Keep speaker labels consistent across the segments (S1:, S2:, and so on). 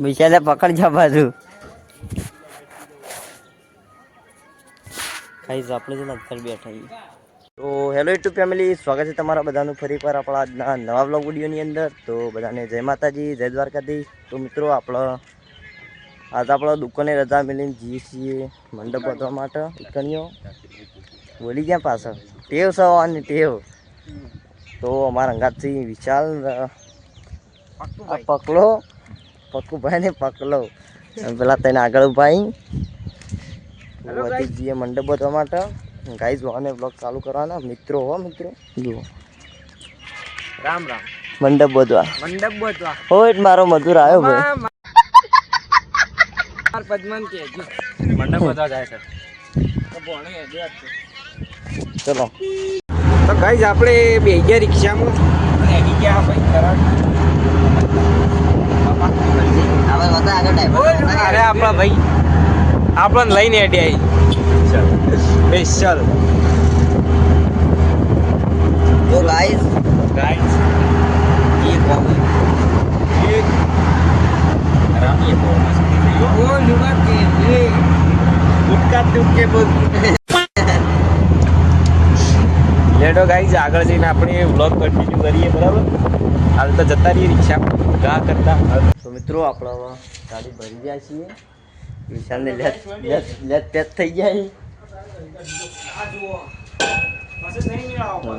S1: વિશાલે પકડ જા બાજુ ખાઈશ આપણે જ અંદર બેઠા છીએ. તો હેલો યુટ્યુબ ફેમિલી, સ્વાગત છે તમારા બધાનું ફરી વાર આપણા આજના નવા બ્લોગ વિડીયોની અંદર. તો બધાને જય માતાજી, જય દ્વારકાધીશ. તો મિત્રો આજે આપણે દુકાને રજા મેળવીને જઈએ છીએ મંડપ બાંધવા માટે. કન્યો બોલી ગયા પાછળ ટેવ સવાની ટેવ. તો અમારા અંગાતથી વિશાલ પકલો પક્કુભાઈ ને પકલો પેલા તેને આગળ ભાઈ જઈએ મંડપ બાંધવા માટે. ગાઈઝ જોવાને બ્લોગ ચાલુ કરવાના મિત્રો. હો મિત્રો જુઓ
S2: રામ રામ.
S1: મંડપ બાંધવા હોય મારો મધુર આવ્યો ભાઈ.
S2: પદ્મન કે મંડપ બાંધવા જાય છે.
S1: ચલો
S2: તો ગાઈઝ આપણે બે ગયા રિક્ષામાં અને એની ગયા ભાઈ કરાડ. અરે આપણા ભાઈ આપણને લઈને એડી આવી સ્પેશિયલ.
S1: તો ગાઈઝ ये कौन है? राम ये कौन है?
S2: वो लुगा के ये गुटका तुके बोल. લેડો ગાઈઝ આગળ જઈને આપણે વ્લોગ કન્ટિન્યુ કરીએ. બરાબર, હાલ તો જતા રહીએ રિક્ષા ગા કરતા.
S1: તો મિત્રો આપણે ગાડી ભરી ગયા છીએ. વિશાલને લેટ પેચ થઈ જાય.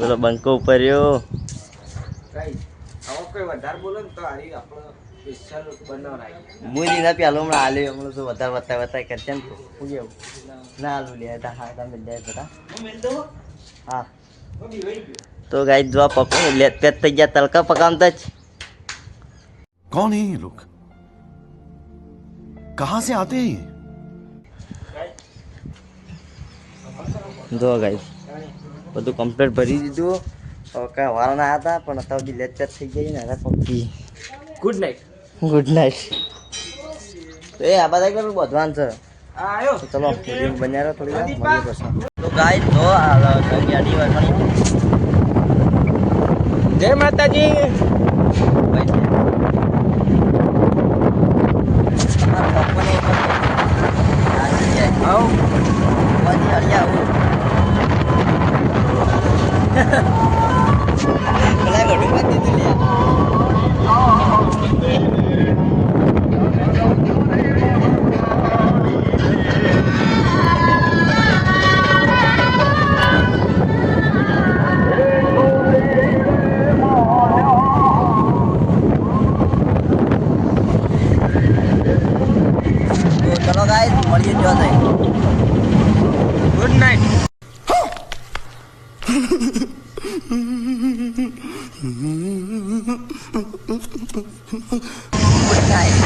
S1: પેલો બંકો ઉપર રહ્યો.
S2: કોઈ વધારે બોલે ને તો હારી આપણે સ્પેશિયલ બનાવરાય.
S1: મુજી ના પેલો હમણાં હાલ્યો હમણાં શું વધારે કરશે ને. શું કેવું ના હાલું લે હા તમે લે બધા હા. તો ગાઈસ જો પકડો લેટ પેચ થઈ ગયા. તલકા પકાવતા જ.
S3: कौन है ये लोग? कहाँ से आते हैं?
S1: જો ગાઈસ બધું કમ્પ્લીટ ભરી દીધું. હવે કાંઈ વાળા ના હતા પણ અત્યાર સુધી લેટ પેચ થઈ ગઈ ને. હવે પકી
S2: ગુડ નાઇટ.
S1: Good night. તો એ આ બધા કેટલું બધવાન છે.
S2: આયો
S1: તો ચલો બન્યા રહો થોડી વાર મળીએ પછી. તો ગાઈસ જો ગાડી વાળવાની
S2: જય માતાજી.
S1: ચલો ગાઈસ મળીએ જો થાય.
S2: Good night.
S1: Good night.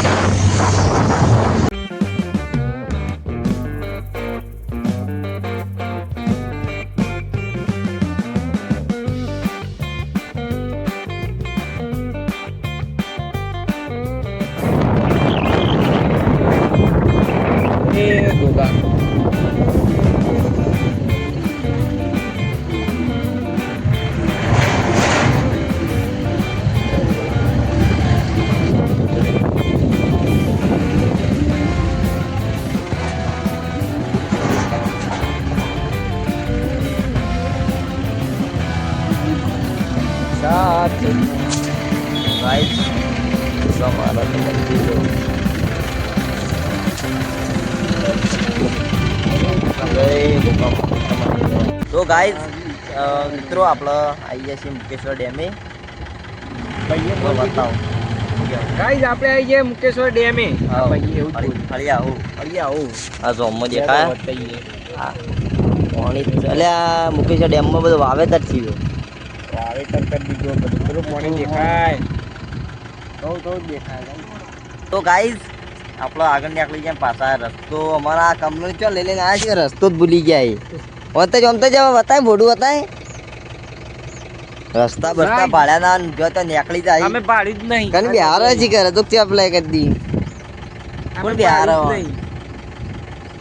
S2: એ ગોગા સાથ
S1: ગાઈસ જો મારા તો ગાઈસ મિત્રો આપણે આવી ગયા છીએ મુકેશ્વર ડેમે. બતાવો
S2: ગાઈઝ આપણે આવી ગયા મુકેશ્વર ડેમે.
S1: ફળી આવું આ ઝોમમાં દેખાય. હા પાણી એટલે આ મુકેશ્વર ડેમમાં બધું વાવેતર થયું.
S2: વાવેતર કરી દીધું બધું. પેલું પાણી દેખાય બહુ દેખાય.
S1: તો ગાઈસ આપણે આગળ નીકળી જાય પાછા. રસ્તો અમારા કંપની ચો લઈ લઈને આવ્યા છે. રસ્તો જ ભૂલી ગયા. ઓમતે જ બતાય ભોડું બતાય. રસ્તા બસ્તા ભાડ્યા ના જો તો નીકળી જાય.
S2: અમે પાડી જ નહીં.
S1: કન બિહાર જ કરે તો ત્યાં અપ્લાય કરી દી. પણ બિહાર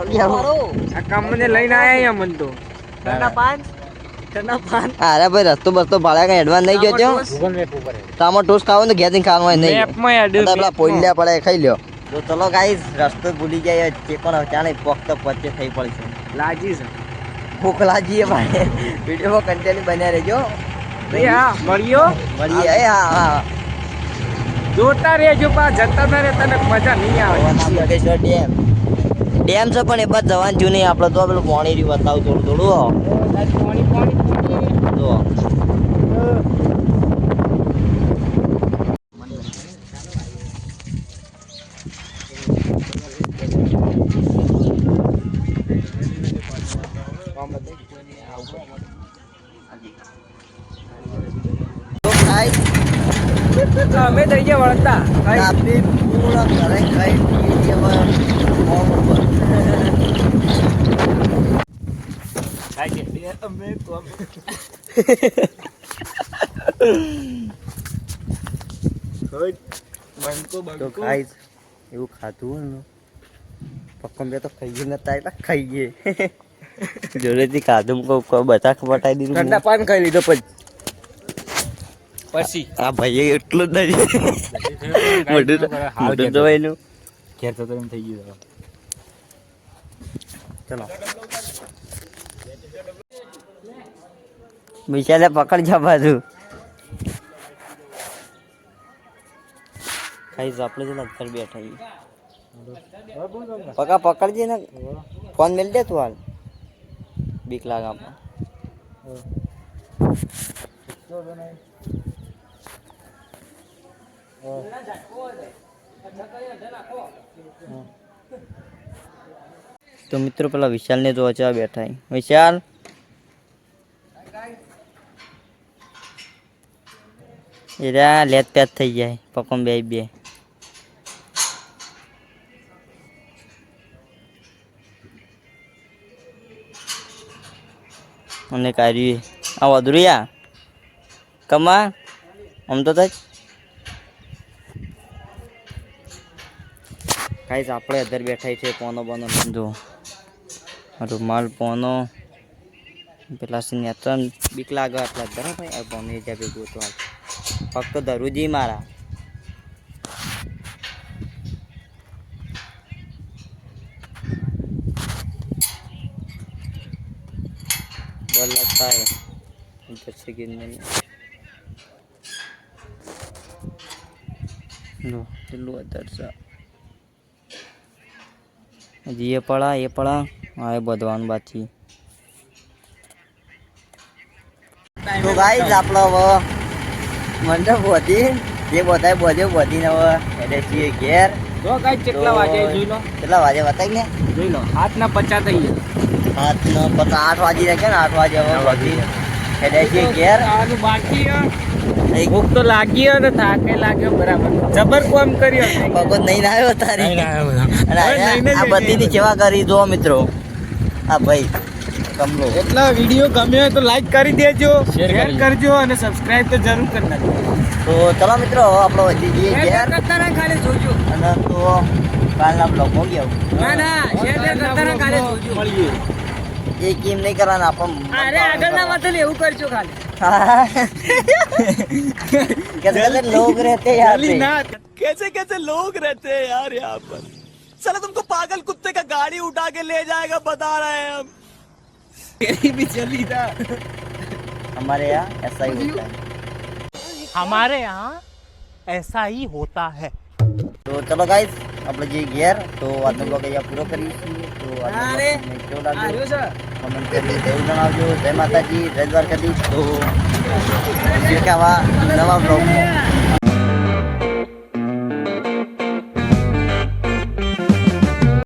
S2: આ કામ મને લઈને આયા મન તો
S1: અરે ભાઈ રસ્તો બસ્તો ભાડ્યા કઈ એડવાન્સ નહીં ગયો તો આમાં ટોસ્ટ ખાવો ને ઘેર ખાવાનું હોય નહીં
S2: મેપમાં એડ
S1: પેલા પોઈલ્યા પડે ખાઈ લ્યો તો ચલો ગાઈસ રસ્તો ભૂલી જાય છે પણ ચાલે પોક તો પચે થઈ પડશે
S2: લાજી છે
S1: ભૂખ લાગી ભાઈ વિડીયોમાં કન્ટેન્ટ બન્યા રહેજો
S2: હા મળ્યો
S1: મળીએ હા હા
S2: જોતા રહેજો પા જતા ના રહેતા ને મજા નહીં આવે
S1: નાગેશ્વર ડેમ ડેમ છે પણ એ બાદ જવાનું થયું નહીં આપણે તો પેલું પાણી રહ્યું બતાવું થોડું થોડું જો
S2: અમે થઈ ગયા વળતા
S1: આપણે પૂરા ઘરે ખાઈ પીએ છીએ હવે ફોર્મ ઉપર તો ગાઈસ એવું ખાધું ને પક્કમ બે તો ખાઈએ નતા એટલે ખાઈએ જોડેથી ખાધું બધા બતાવી દીધું
S2: ઠંડા પાન ખાઈ લીધો પછી
S1: આ ભાઈએ એટલું જ નહીં મોટું દવાઈનું
S2: ઘેર તો એમ થઈ ગયું
S1: ચલો વિશાલે પકડ જા બાજુ ખાઈ આપણે છે ને ઘર બેઠા પકા પકડજે ને ફોન મેલ દે તું હાલ બીક લાગે આપણે તો મિત્રો પેલા વિશાલ ને જોવા ચા બેઠા વિશાલ એરા લેત પેત થઈ જાય પકમ બે બે અને કાર્ય આ વધુરિયા કમા આમ તો થાય કાંઈ આપણે અધર બેઠા છે પોનો બોનો જો રૂમાલ પોનો પેલા સિનેત્રન બીક લાગે આટલા ધરો ભાઈ આ પોને જ્યાં ભેગું તો હાલ ફક્ત ધરુજી મારા डर लगता है ऊपर से गिरने में लो चलो अदर सा ये पड़ा आए बदवान बाची तो गाइस आपला मंडप होती ये बताय बधी ने એટલે છીએ ઘેર
S2: તો કાઈ કેટલા વાગે જોઈ લો
S1: કેટલા વાગે બતાઈ ને
S2: જોઈ લો 8:50 થઈ ગયા
S1: 8 વાગી રહ્યા છે ને 8 વાગે હવે બધી એટલે છીએ ઘેર
S2: આનું બાકી ભૂખ તો લાગી અને થાકે લાગ્યો બરાબર જબર કામ કર્યો
S1: ભગવત નહીં આવ્યો તારી અને આ બધીની સેવા કરી જો મિત્રો આ ભાઈ કમલો
S2: એટલા વિડિયો ગમ્યો હોય તો લાઈક કરી દેજો શેર કરજો અને સબસ્ક્રાઇબ તો જરૂર કરી નાખજો
S1: તો ચલો મિત્રો આપણો વધી જઈએ ઘેર
S2: કરતા ખાલી જોજો
S1: અને તો કાલના બ્લોગ માં ગયા
S2: ના શેર કરતા ખાલી જોજો મળીએ
S1: એ કેમ નહીં કરવાના આપણ
S2: અરે આગળના વાત એવું કરજો ખાલી
S1: कैसे लोग रहते हैं यहाँ पे
S4: कैसे कैसे लोग रहते हैं यार यहाँ पर साला तुमको पागल कुत्ते का गाड़ी उठा के ले जाएगा बता रहे हैं हम
S2: तेरी भी चली था
S1: हमारे यहाँ ऐसा ही होता है
S4: हमारे यहाँ ऐसा ही होता है
S1: तो चलो गाइस આપણે જે ઘેર તો આજનો બ્લોગ અહીંયા પૂરો કરીએ છીએ તો આજનો બ્લોગ તમને કેવો લાગ્યો કમેન્ટ કરી જરૂર જણાવજો જય માતાજી જય દ્વારકાધીશ તો નવા બ્લોગમાં